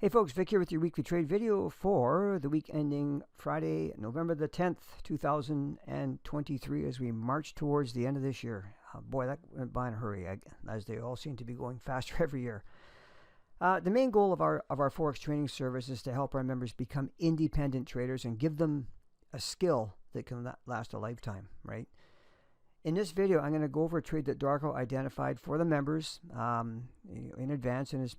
Hey folks, Vic here with your weekly trade video for the week ending Friday, November the 10th, 2023 as we march towards the end of this year. Boy, that went by in a hurry, as they all seem to be going faster every year. The main goal of our Forex training service is to help our members become independent traders and give them a skill that can last a lifetime, right? In this video, I'm going to go over a trade that Darko identified for the members in advance in his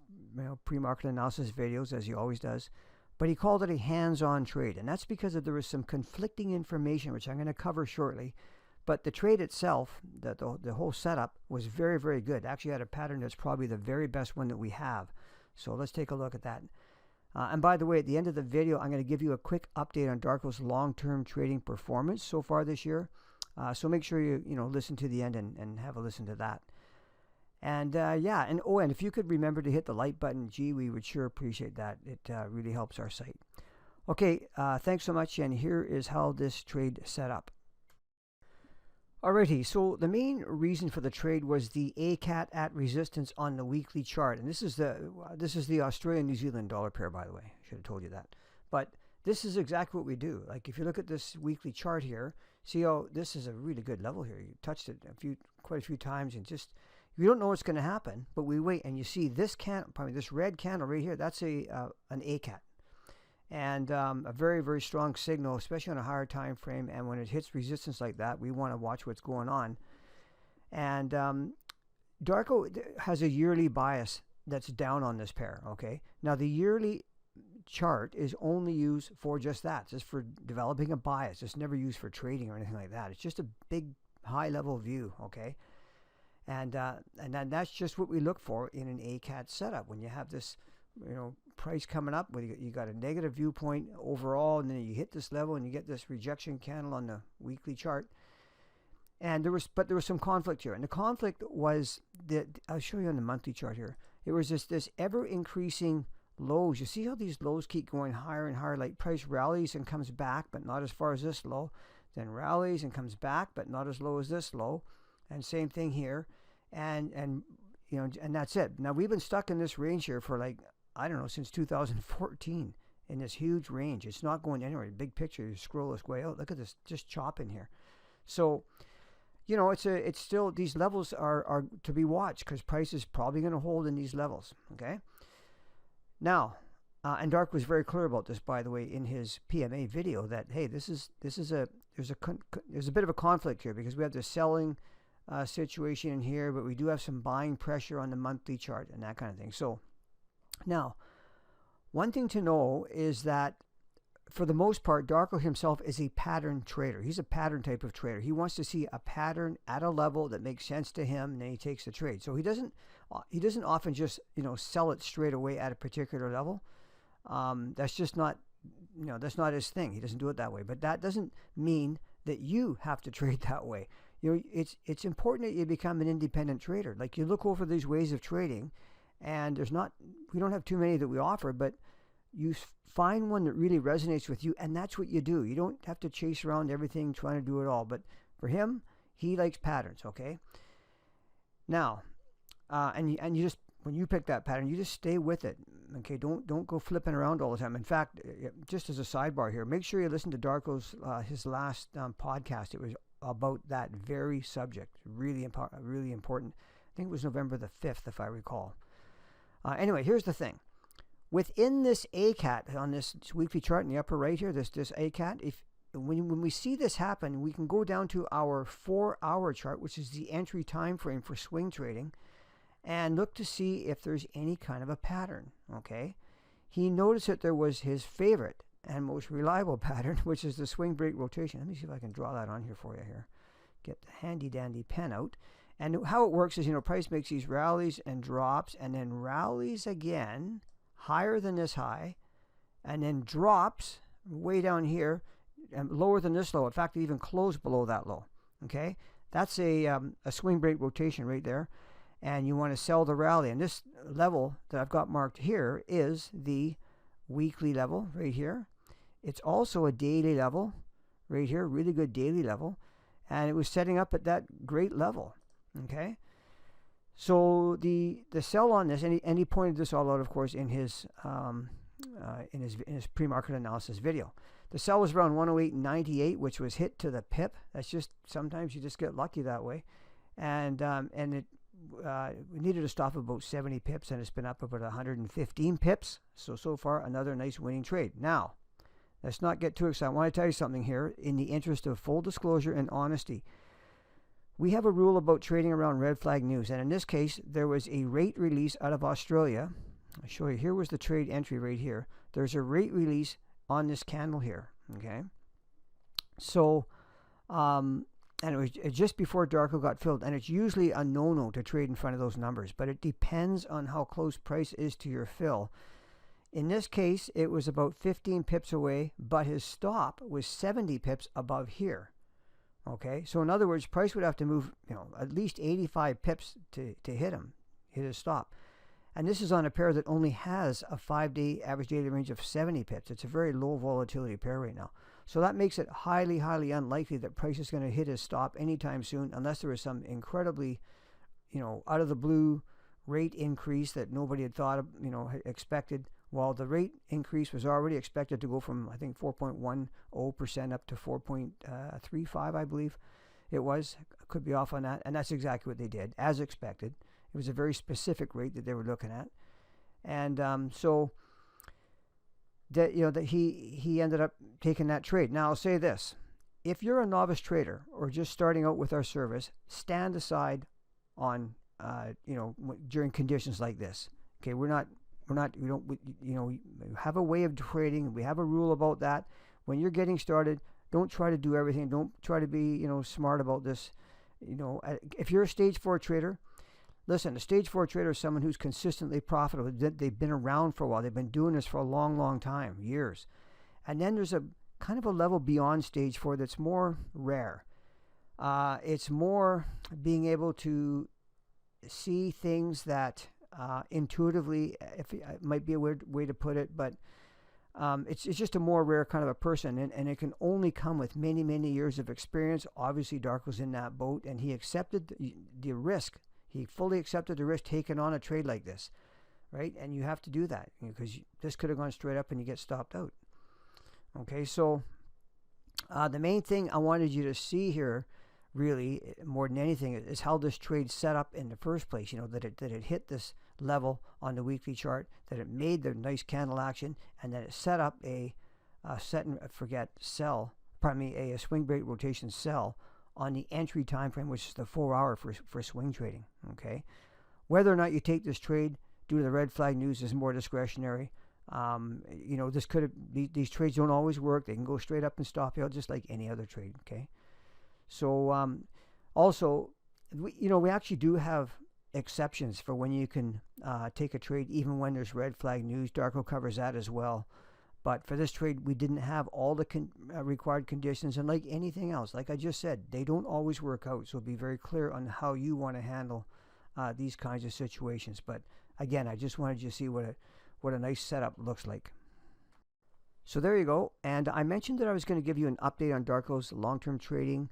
pre-market analysis videos, as he always does. But he called it a hands-on trade, and that's because there was some conflicting information, which I'm going to cover shortly. But the trade itself, the whole setup, was very, very good. Actually had a pattern that's probably the very best one that we have. So let's take a look at that. And by the way, at the end of the video, I'm going to give you a quick update on Darko's long-term trading performance so far this year. So make sure you listen to the end and have a listen to that. And yeah, and if you could remember to hit the like button, gee, we would sure appreciate that. It really helps our site. Okay, thanks so much, and here is how this trade set up. Alrighty, so the main reason for the trade was the ACAT at resistance on the weekly chart, and this is the Australian New Zealand dollar pair, by the way. I should have told you that, but this is exactly what we do. Like if you look at this weekly chart here, see how this is a really good level here. You touched it quite a few times, and just you don't know what's going to happen, but we wait, and you see this probably this red candle right here. That's an ACAT, and a very, very strong signal, especially on a higher time frame. And when it hits resistance like that, we want to watch what's going on. And Darko has a yearly bias that's down on this pair. Okay, now the yearly chart is only used for just that, just for developing a bias. It's never used for trading or anything like that. It's just a big high level view. Okay. And that's just what we look for in an ACAT setup. When you have this, price coming up, where you got a negative viewpoint overall, and then you hit this level and you get this rejection candle on the weekly chart. And there was some conflict here, and the conflict was that I'll show you on the monthly chart here. It was this ever increasing lows. You see how these lows keep going higher and higher, like price rallies and comes back, but not as far as this low, then rallies and comes back, but not as low as this low. And same thing here, and that's it. Now we've been stuck in this range here for since 2014 in this huge range. It's not going anywhere. Big picture, you scroll this way out. Look at this, just chopping here. So, it's still, these levels are to be watched because price is probably going to hold in these levels. Okay. Now, and Dark was very clear about this, by the way, in his PMA video, that hey, there's a bit of a conflict here because we have the selling situation in here, but we do have some buying pressure on the monthly chart and that kind of thing. So now, one thing to know is that for the most part, Darko himself is a pattern trader. He's a pattern type of trader. He wants to see a pattern at a level that makes sense to him, and then he takes the trade. So he doesn't often just sell it straight away at a particular level. That's just not that's not his thing. He doesn't do it that way. But that doesn't mean that you have to trade that way. It's important that you become an independent trader. Like you look over these ways of trading, and we don't have too many that we offer, but you find one that really resonates with you, and that's what you do. You don't have to chase around everything trying to do it all. But for him, he likes patterns. Okay. Now, and you just, when you pick that pattern, you just stay with it. Okay, don't go flipping around all the time. In fact, just as a sidebar here, make sure you listen to Darko's his last podcast. It was about that very subject. Really important. I think it was November the 5th, if I recall. Anyway, here's the thing. Within this ACAT on this weekly chart in the upper right here, this ACAT, when we see this happen, we can go down to our 4-hour chart, which is the entry time frame for swing trading, and look to see if there's any kind of a pattern. Okay, he noticed that there was his favorite and most reliable pattern, which is the swing break rotation. Let me see if I can draw that on here for you here. Get the handy dandy pen out. And how it works is, price makes these rallies and drops, and then rallies again higher than this high, and then drops way down here and lower than this low. In fact, it even closed below that low. Okay, that's a swing break rotation right there. And you want to sell the rally. And this level that I've got marked here is the weekly level right here. It's also a daily level right here, really good daily level. And it was setting up at that great level. Okay. So the sell on this, and he pointed this all out, of course, in his pre-market analysis video. The sell was around 108.98, which was hit to the pip. That's just, sometimes you just get lucky that way, and it we needed to stop about 70 pips, and it's been up about 115 pips. So far, another nice winning trade. Now, let's not get too excited. I want to tell you something here in the interest of full disclosure and honesty. We have a rule about trading around red flag news, and in this case, there was a rate release out of Australia. I'll show you. Here was the trade entry right here. There's a rate release on this candle here. Okay, so and it was just before Darko got filled, and it's usually a no-no to trade in front of those numbers, but it depends on how close price is to your fill. In this case, it was about 15 pips away, but his stop was 70 pips above here. Okay, so in other words, price would have to move, at least 85 pips to hit his stop. And this is on a pair that only has a 5-day average daily range of 70 pips. It's a very low volatility pair right now. So that makes it highly, highly unlikely that price is going to hit his stop anytime soon, unless there was some incredibly, out of the blue rate increase that nobody had thought of, expected. While the rate increase was already expected to go from, I think, 4.10% up to 4.35, I believe it was. I could be off on that. And that's exactly what they did, as expected. It was a very specific rate that they were looking at. And so that, that he ended up taking that trade. Now, I'll say this. If you're a novice trader or just starting out with our service, stand aside on, during conditions like this. Okay, we have a way of trading. We have a rule about that. When you're getting started, don't try to do everything. Don't try to be, smart about this. If you're a stage 4 trader, listen, a stage 4 trader is someone who's consistently profitable. They've been around for a while. They've been doing this for a long, long time, years. And then there's a kind of a level beyond stage 4 that's more rare. It's more being able to see things that intuitively, if it might be a weird way to put it, but it's just a more rare kind of a person, and it can only come with many, many years of experience. Obviously, Darko's in that boat, and he accepted the risk. He fully accepted the risk taking on a trade like this, right? And you have to do that, because this could have gone straight up and you get stopped out. Okay, so the main thing I wanted you to see here, really, more than anything, is how this trade set up in the first place. That it hit this level on the weekly chart, that it made the nice candle action, and that it set up a swing break rotation sell on the entry time frame, which is the 4-hour for swing trading. Okay, whether or not you take this trade due to the red flag news is more discretionary. This could have, these trades don't always work. They can go straight up and stop you out just like any other trade. Okay, so also we actually do have exceptions for when you can take a trade even when there's red flag news. Darko covers that as well. But for this trade, we didn't have all the required conditions. And like anything else, like I just said, they don't always work out. So be very clear on how you want to handle these kinds of situations. But again, I just wanted you to see what a nice setup looks like. So there you go. And I mentioned that I was going to give you an update on Darko's long-term trading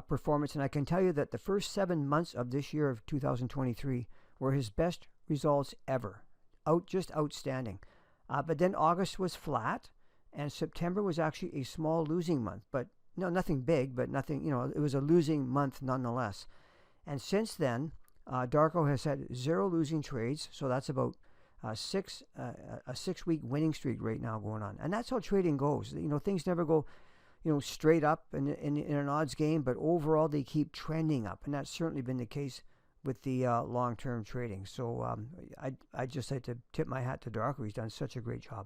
performance. And I can tell you that the first 7 months of this year of 2023 were his best results ever. Just outstanding. But then August was flat, and September was actually a small losing month. But nothing big, but nothing, it was a losing month nonetheless. And since then, Darko has had 0 losing trades. So that's about a 6-week winning streak right now going on. And that's how trading goes. Things never go, straight up in an odds game, but overall they keep trending up. And that's certainly been the case with the long-term trading. So I just like to tip my hat to Darko. He's done such a great job.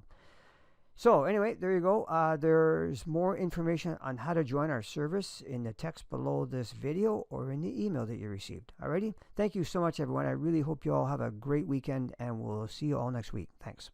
So anyway, there you go. There's more information on how to join our service in the text below this video or in the email that you received. Alrighty? Thank you so much, everyone. I really hope you all have a great weekend, and we'll see you all next week. Thanks.